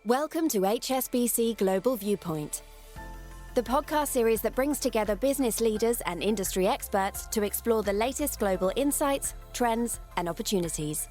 Welcome to HSBC Global Viewpoint, the podcast series that brings together business leaders and industry experts to explore the latest global insights, trends, and opportunities.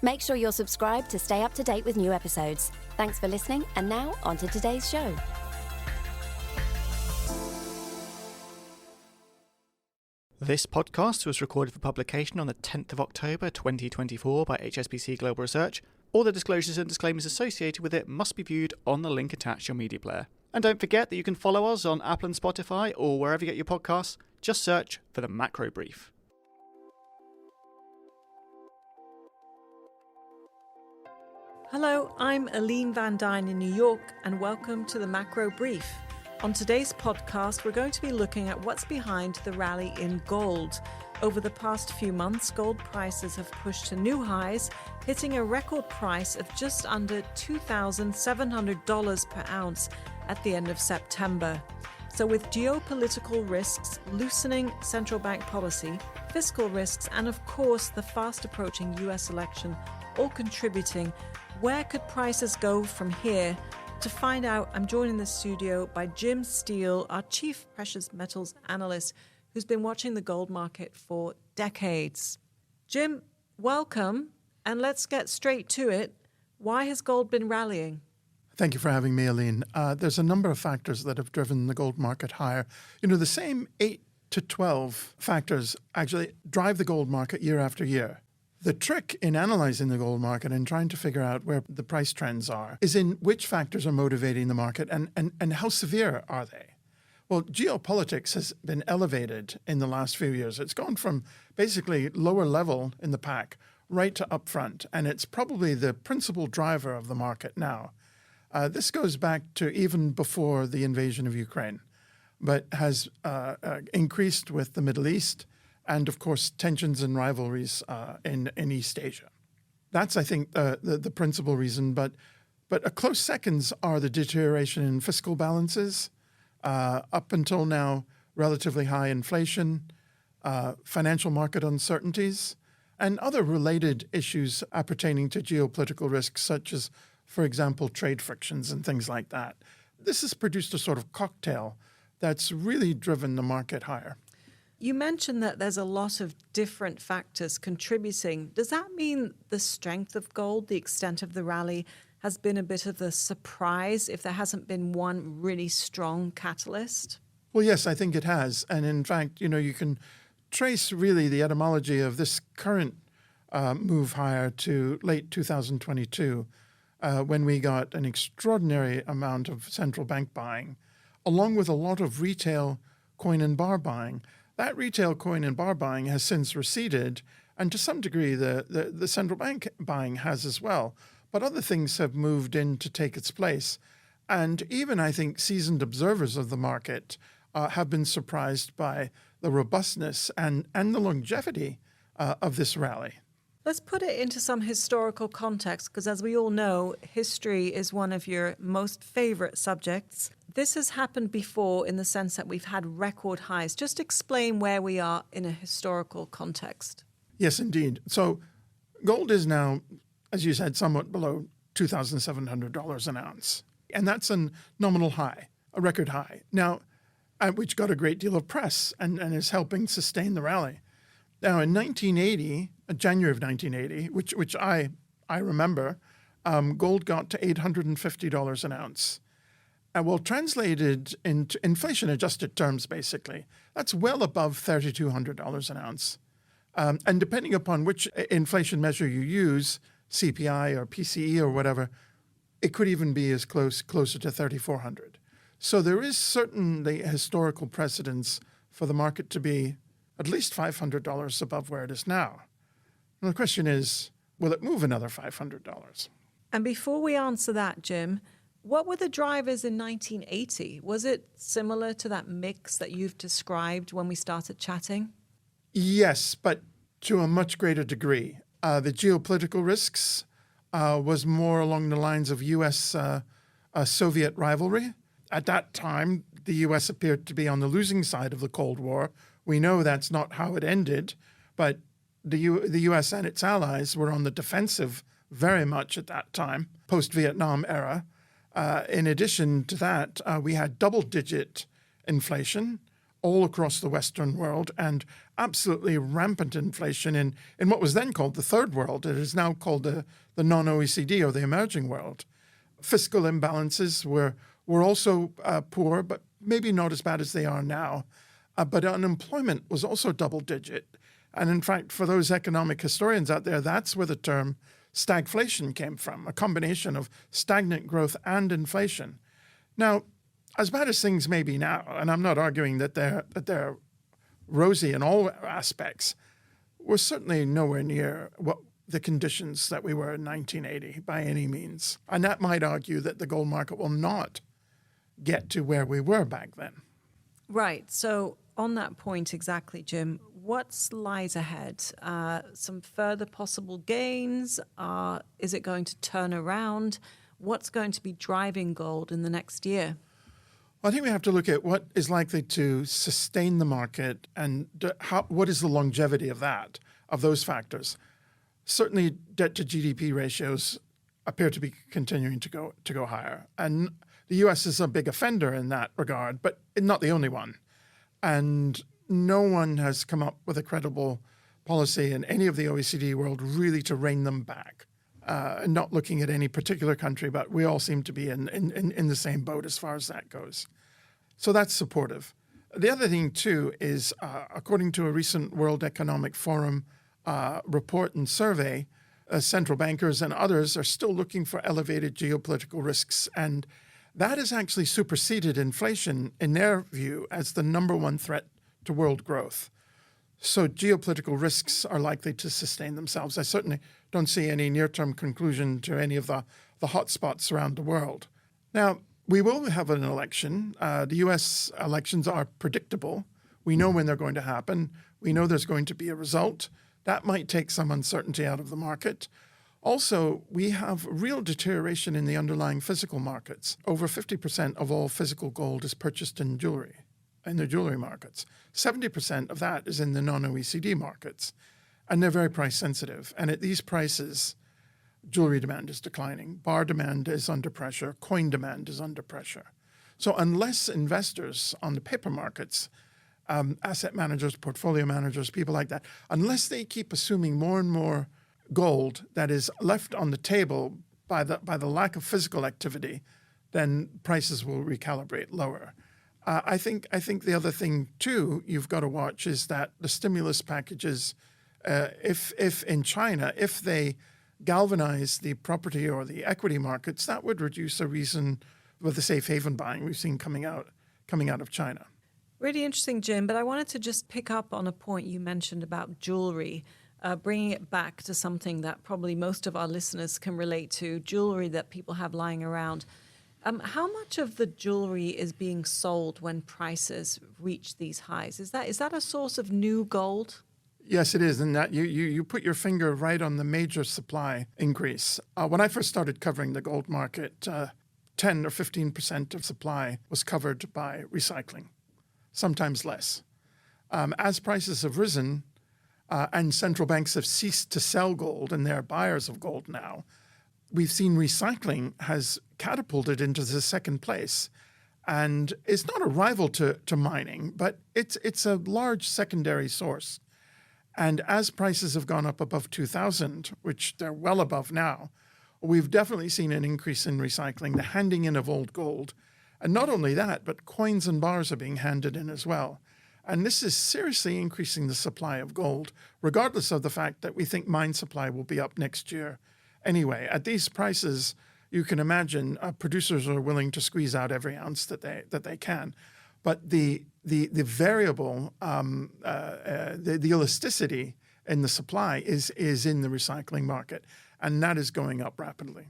Make sure you're subscribed to stay up to date with new episodes. Thanks for listening, and now on to today's show. This podcast was recorded for publication on the 10th of October 2024 by HSBC Global Research. All the disclosures and disclaimers associated with it must be viewed on the link attached to your media player. And don't forget that you can follow us on Apple and Spotify or wherever you get your podcasts. Just search for the Macro Brief. Hello, I'm Aline Van Dyne in New York, and welcome to the Macro Brief. On today's podcast, we're going to be looking at what's behind the rally in gold. Over the past few months, gold prices have pushed to new highs, hitting a record price of just under $2,700 per ounce at the end of September. So with geopolitical risks, loosening central bank policy, fiscal risks, and of course the fast approaching US election all contributing, where could prices go from here? To find out, I'm joined in the studio by Jim Steele, our Chief Precious Metals Analyst, who's been watching the gold market for decades. Jim, welcome, and let's get straight to it. Why has gold been rallying? Thank you for having me, Aline. There's a number of factors that have driven the gold market higher. The same 8 to 12 factors actually drive the gold market year after year. The trick in analyzing the gold market and trying to figure out where the price trends are is in which factors are motivating the market and how severe are they. Well, geopolitics has been elevated in the last few years. It's gone from basically lower level in the pack right to up front, and it's probably the principal driver of the market now. This goes back to even before the invasion of Ukraine, but has increased with the Middle East, and of course, tensions and rivalries in East Asia. That's, I think, the principal reason. But a close seconds are the deterioration in fiscal balances, up until now, relatively high inflation, financial market uncertainties, and other related issues pertaining to geopolitical risks, such as, for example, trade frictions and things like that. This has produced a sort of cocktail that's really driven the market higher. You mentioned that there's a lot of different factors contributing. Does that mean the strength of gold, the extent of the rally, has been a bit of a surprise if there hasn't been one really strong catalyst? Well, yes, I think it has. And in fact, you can trace really the etymology of this current move higher to late 2022, when we got an extraordinary amount of central bank buying, along with a lot of retail coin and bar buying. That retail coin and bar buying has since receded, and to some degree the central bank buying has as well. But other things have moved in to take its place. And even, I think, seasoned observers of the market have been surprised by the robustness and the longevity of this rally. Let's put it into some historical context, because as we all know, history is one of your most favorite subjects. This has happened before in the sense that we've had record highs. Just explain where we are in a historical context. Yes, indeed. So gold is now, as you said, somewhat below $2,700 an ounce. And that's a nominal high, a record high. Now, which got a great deal of press and is helping sustain the rally. Now, in 1980, January of 1980, which I remember, gold got to $850 an ounce. Well, translated into inflation-adjusted terms, basically, that's well above $3,200 an ounce. And depending upon which inflation measure you use, CPI or PCE or whatever, it could even be as closer to $3,400. So there is certainly historical precedence for the market to be at least $500 above where it is now. And the question is, will it move another $500? And before we answer that, Jim, what were the drivers in 1980? Was it similar to that mix that you've described when we started chatting? Yes, but to a much greater degree. The geopolitical risks was more along the lines of U.S.-Soviet rivalry. At that time, the U.S. appeared to be on the losing side of the Cold War. We know that's not how it ended, but the U.S. and its allies were on the defensive very much at that time, post-Vietnam era. In addition to that, we had double-digit inflation all across the Western world and absolutely rampant inflation in what was then called the Third World. It is now called the non-OECD or the emerging world. Fiscal imbalances were also poor, but maybe not as bad as they are now. But unemployment was also double-digit. And in fact, for those economic historians out there, that's where the term stagflation came from, a combination of stagnant growth and inflation. Now, as bad as things may be now, and I'm not arguing that they're rosy in all aspects, we're certainly nowhere near what the conditions that we were in 1980 by any means. And that might argue that the gold market will not get to where we were back then. Right. So on that point exactly, Jim, what lies ahead? Some further possible gains? Is it going to turn around? What's going to be driving gold in the next year? Well, I think we have to look at what is likely to sustain the market and what is the longevity of that, of those factors. Certainly, debt to GDP ratios appear to be continuing to go higher. And the U.S. is a big offender in that regard, but not the only one. And no one has come up with a credible policy in any of the OECD world really to rein them back. Not looking at any particular country, but we all seem to be in the same boat as far as that goes. So that's supportive. The other thing, too, is according to a recent World Economic Forum report and survey, central bankers and others are still looking for elevated geopolitical risks. And that has actually superseded inflation, in their view, as the number one threat to world growth. So geopolitical risks are likely to sustain themselves. I certainly don't see any near-term conclusion to any of the hotspots around the world. Now, we will have an election. The U.S. elections are predictable. We know when they're going to happen. We know there's going to be a result. That might take some uncertainty out of the market. Also, we have real deterioration in the underlying physical markets. Over 50% of all physical gold is purchased in the jewelry markets. 70% of that is in the non-OECD markets. And they're very price sensitive. And at these prices, jewelry demand is declining. Bar demand is under pressure. Coin demand is under pressure. So unless investors on the paper markets, asset managers, portfolio managers, people like that, unless they keep assuming more and more gold that is left on the table by the lack of physical activity, then prices will recalibrate lower. I think the other thing, too, you've got to watch is that the stimulus packages, if in China, if they galvanize the property or the equity markets, that would reduce a reason for the safe haven buying we've seen coming out of China. Really interesting, Jim, but I wanted to just pick up on a point you mentioned about jewelry, bringing it back to something that probably most of our listeners can relate to, jewelry that people have lying around. How much of the jewelry is being sold when prices reach these highs? Is that a source of new gold? Yes, it is. And that you put your finger right on the major supply increase. When I first started covering the gold market, 10 or 15% of supply was covered by recycling, sometimes less. As prices have risen and central banks have ceased to sell gold and they're buyers of gold now, we've seen recycling has catapulted into the second place. And it's not a rival to mining, but it's a large secondary source. And as prices have gone up above 2,000, which they're well above now, we've definitely seen an increase in recycling, the handing in of old gold. And not only that, but coins and bars are being handed in as well. And this is seriously increasing the supply of gold, regardless of the fact that we think mine supply will be up next year. Anyway, at these prices, you can imagine producers are willing to squeeze out every ounce that they can. But the variable, the elasticity in the supply is in the recycling market, and that is going up rapidly.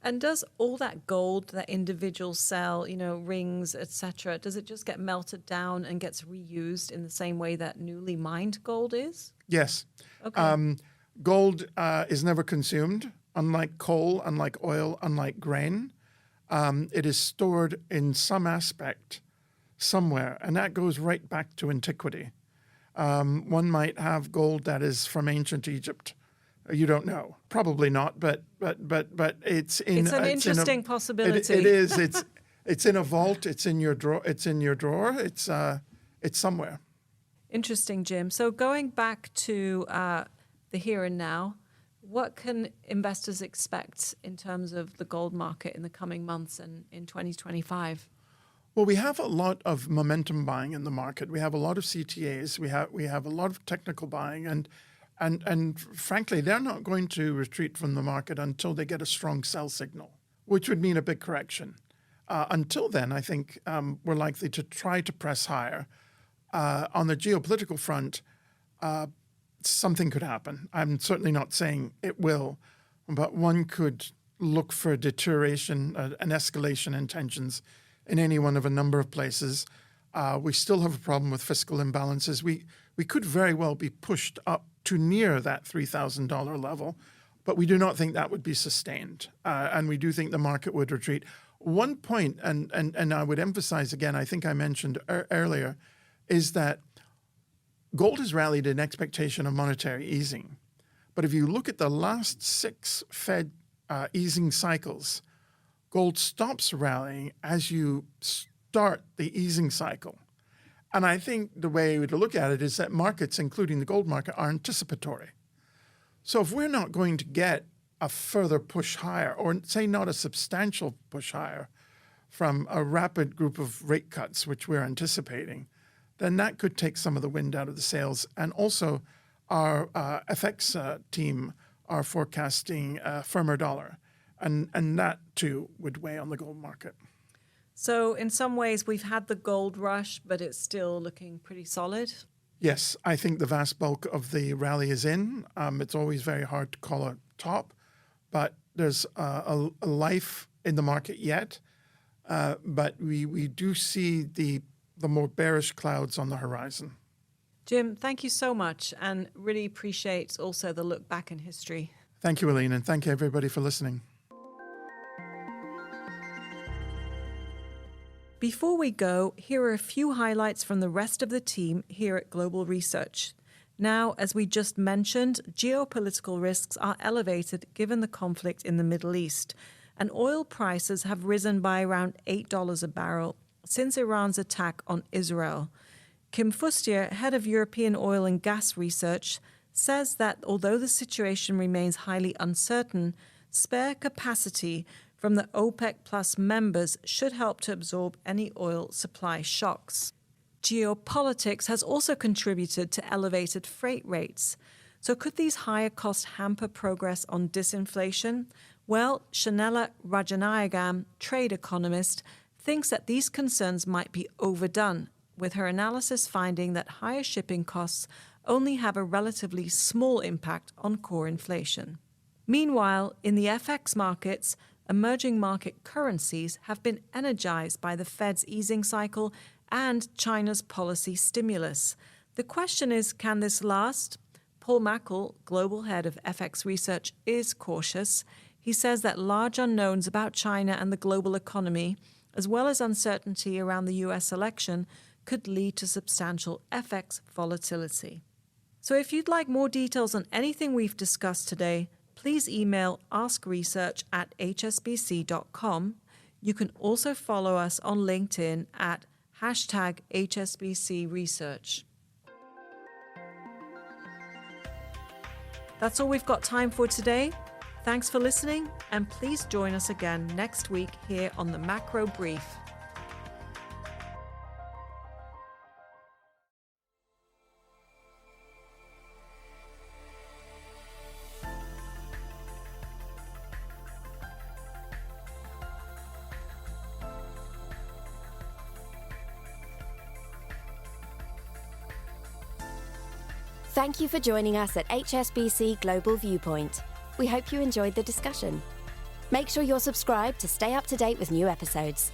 And does all that gold that individuals sell, rings, etc., does it just get melted down and gets reused in the same way that newly mined gold is? Yes. Okay. Gold is never consumed, unlike coal, unlike oil, unlike grain. It is stored in some aspect somewhere, and that goes right back to antiquity. One might have gold that is from ancient Egypt, You don't know. Probably not, but it's in. It's an interesting possibility. It is. It's in a vault. It's in your drawer. It's somewhere. Interesting, Jim. So going back to the here and now, what can investors expect in terms of the gold market in the coming months and in 2025? Well, we have a lot of momentum buying in the market. We have a lot of CTAs. We have a lot of technical buying, and frankly, they're not going to retreat from the market until they get a strong sell signal, which would mean a big correction. Until then, I think we're likely to try to press higher. On the geopolitical front, something could happen. I'm certainly not saying it will, but one could look for a deterioration, an escalation in tensions in any one of a number of places. We still have a problem with fiscal imbalances. We could very well be pushed up to near that $3,000 level, but we do not think that would be sustained. And we do think the market would retreat. One point, and I would emphasize again, I think I mentioned earlier, is that gold has rallied in expectation of monetary easing. But if you look at the last 6 Fed easing cycles, gold stops rallying as you start the easing cycle. And I think the way to look at it is that markets, including the gold market, are anticipatory. So if we're not going to get a further push higher, or say not a substantial push higher from a rapid group of rate cuts, which we're anticipating, then that could take some of the wind out of the sails. And also our FX team are forecasting a firmer dollar. And that too would weigh on the gold market. So in some ways, we've had the gold rush, but it's still looking pretty solid. Yes, I think the vast bulk of the rally is in. It's always very hard to call a top, but there's a life in the market yet. But we do see the more bearish clouds on the horizon. Jim, thank you so much, and really appreciate also the look back in history. Thank you, Elaine, and thank you everybody for listening. Before we go, here are a few highlights from the rest of the team here at Global Research. Now, as we just mentioned, geopolitical risks are elevated given the conflict in the Middle East, and oil prices have risen by around $8 a barrel since Iran's attack on Israel. Kim Fustier, head of European oil and gas research, says that although the situation remains highly uncertain, spare capacity from the OPEC Plus members should help to absorb any oil supply shocks. Geopolitics has also contributed to elevated freight rates. So could these higher costs hamper progress on disinflation? Well, Shanella Rajanayagam, trade economist, thinks that these concerns might be overdone, with her analysis finding that higher shipping costs only have a relatively small impact on core inflation. Meanwhile, in the FX markets, emerging market currencies have been energized by the Fed's easing cycle and China's policy stimulus. The question is, can this last? Paul Mackel, global head of FX research, is cautious. He says that large unknowns about China and the global economy, as well as uncertainty around the US election, could lead to substantial FX volatility. So if you'd like more details on anything we've discussed today, please email askresearch@hsbc.com. You can also follow us on LinkedIn at #HSBC Research. That's all we've got time for today. Thanks for listening, and please join us again next week here on the Macro Brief. Thank you for joining us at HSBC Global Viewpoint. We hope you enjoyed the discussion. Make sure you're subscribed to stay up to date with new episodes.